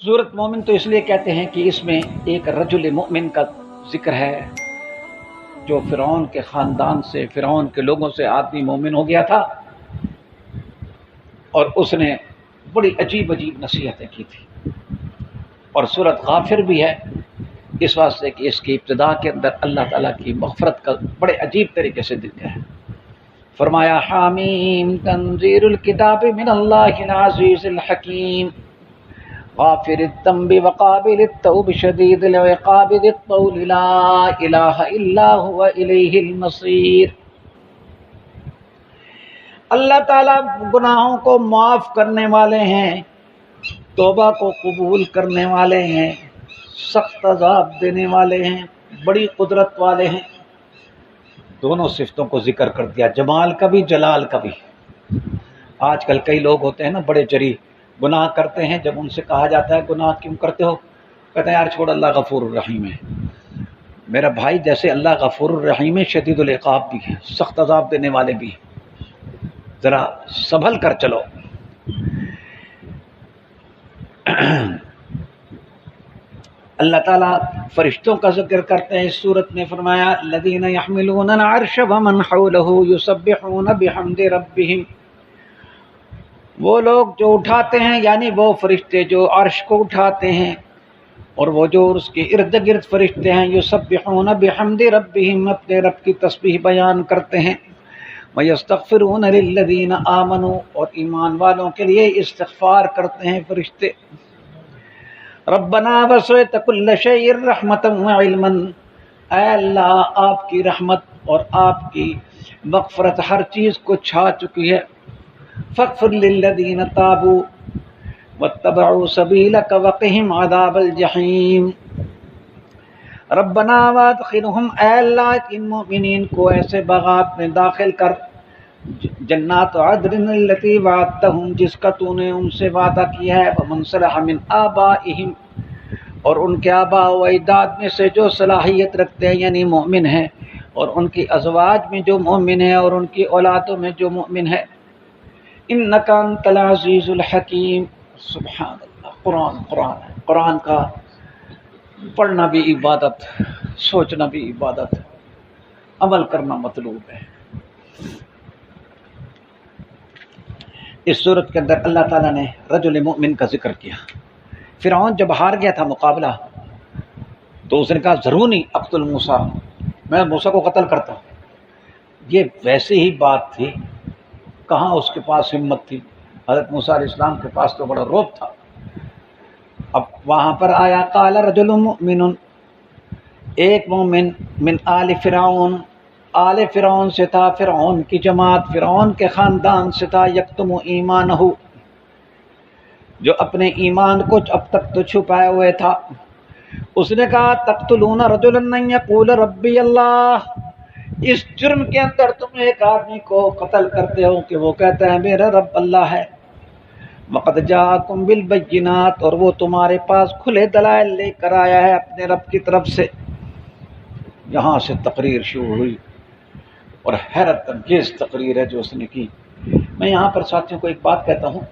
سورت مومن تو اس لیے کہتے ہیں کہ اس میں ایک رجل مومن کا ذکر ہے جو فرعون کے خاندان سے، فرعون کے لوگوں سے آدمی مومن ہو گیا تھا، اور اس نے بڑی عجیب عجیب نصیحتیں کی تھی۔ اور سورت غافر بھی ہے اس واسطے کہ اس کی ابتدا کے اندر اللہ تعالیٰ کی مغفرت کا بڑے عجیب طریقے سے ذکر ہے۔ فرمایا حامیم تنزیل الکتاب من اللہ العزیز الحکیم غافر الذنب وقابل التوب شدید العقاب ذی الطول لا الہ الا هو الیہ المصیر۔ اللہ تعالیٰ گناہوں کو معاف کرنے والے ہیں، توبہ کو قبول کرنے والے ہیں، سخت عذاب دینے والے ہیں، بڑی قدرت والے ہیں۔ دونوں صفتوں کو ذکر کر دیا، جمال کا بھی جلال کا بھی۔ آج کل کئی لوگ ہوتے ہیں نا بڑے جری، گناہ کرتے ہیں، جب ان سے کہا جاتا ہے گناہ کیوں کرتے ہو، کہتے ہیں یار چھوڑ، اللہ غفور الرحیم ہے۔ میرا بھائی جیسے اللہ غفور الرحیم ہے، شدید العقاب بھی ہے، سخت عذاب دینے والے بھی ہیں، ذرا سنبھل کر چلو۔ اللہ تعالیٰ فرشتوں کا ذکر کرتے ہیں اس صورت میں، فرمایا الذین یحملون العرش ومن حولہ یسبحون بحمد ربہم، وہ لوگ جو اٹھاتے ہیں، یعنی وہ فرشتے جو عرش کو اٹھاتے ہیں اور وہ جو اس کے ارد گرد فرشتے ہیں، یسبحون بحمد ربہم، اپنے رب کی تسبیح بیان کرتے ہیں، ویستغفرون للذین آمنوا، اور ایمان والوں کے لیے استغفار کرتے ہیں فرشتے۔ ربنا وسعت کل شیء رحمتا وعلما، اے اللہ آپ کی رحمت اور آپ کی مغفرت ہر چیز کو چھا چکی ہے۔ فاغفر للذین تابوا واتبعوا سبیلک وقہم عذاب الجحیم۔ ربنا وادخلہم، اے اللہ ان مومنین کو ایسے باغات میں داخل کر، جنات عدن التی وعدتہم، جس کا تو نے ان سے وعدہ کیا ہے، ومن صلح من آبائہم، اور ان کے آباء و اجداد میں سے جو صلاحیت رکھتے ہیں یعنی مومن ہیں، اور ان کی ازواج میں جو مومن ہیں، اور ان کی اولادوں میں جو مومن ہے۔ انک انت العزیز الحکیم۔ سبحان اللہ، قرآن کا پڑھنا بھی عبادت، سوچنا بھی عبادت، عمل کرنا مطلوب ہے۔ اس صورت کے اندر اللہ تعالیٰ نے رجل مومن کا ذکر کیا۔ فرعون جب ہار گیا تھا مقابلہ، تو اس نے کہا ضروري اقتل موسیٰ، میں موسیٰ کو قتل کرتا ہوں۔ یہ ویسے ہی بات تھی، کہاں اس کے پاس ہمت تھی، حضرت موسیٰ علیہ السلام کے پاس تو بڑا روب تھا۔ اب وہاں پر آیا قال رجل مؤمن، ایک مومن من آل فرعون، آل فرعون سے تھا، فرعون کی جماعت، فرعون کے خاندان سے تھا، یکتم ایمانہ، جو اپنے ایمان کو اب تک تو چھپائے ہوئے تھا۔ اس نے کہا تقتلون رجلا ان یقول ربی اللہ، اس جرم کے اندر تم ایک آدمی کو قتل کرتے ہو کہ وہ کہتا ہے میرا رب اللہ ہے۔ وقد جاءکم بالبینات، اور وہ تمہارے پاس کھلے دلائل لے کر آیا ہے اپنے رب کی طرف سے۔ یہاں سے تقریر شروع ہوئی، اور حیرت انگیز تقریر ہے جو اس نے کی۔ میں یہاں پر ساتھیوں کو ایک بات کہتا ہوں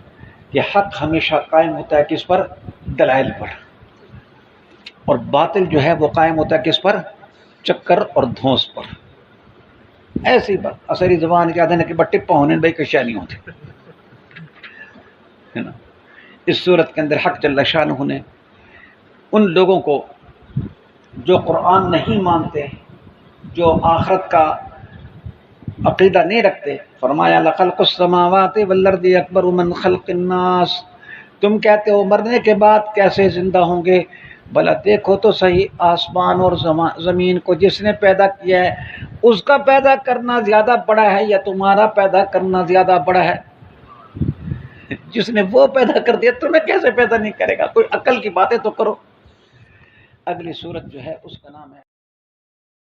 کہ حق ہمیشہ قائم ہوتا ہے کس پر؟ دلائل پر، اور باطل جو ہے وہ قائم ہوتا ہے کس پر؟ چکر اور دھونس پر۔ ایسی بات اثری زبان کیا دینا کہ بٹے پہنے بھائی کشیا نہیں ہوتی ہے نا۔ اس صورت کے اندر حق جل شانہ نے ان لوگوں کو جو قرآن نہیں مانتے، جو آخرت کا عقیدہ نہیں رکھتے، فرمایا لخلق السماوات والارض اکبر من خلق الناس، تم کہتے ہو مرنے کے بعد کیسے زندہ ہوں گے، بھلا دیکھو تو صحیح آسمان اور زمین کو جس نے پیدا کیا ہے، اس کا پیدا کرنا زیادہ بڑا ہے یا تمہارا پیدا کرنا زیادہ بڑا ہے؟ جس نے وہ پیدا کر دیا تمہیں کیسے پیدا نہیں کرے گا؟ کوئی عقل کی باتیں تو کرو۔ اگلی صورت جو ہے اس کا نام ہے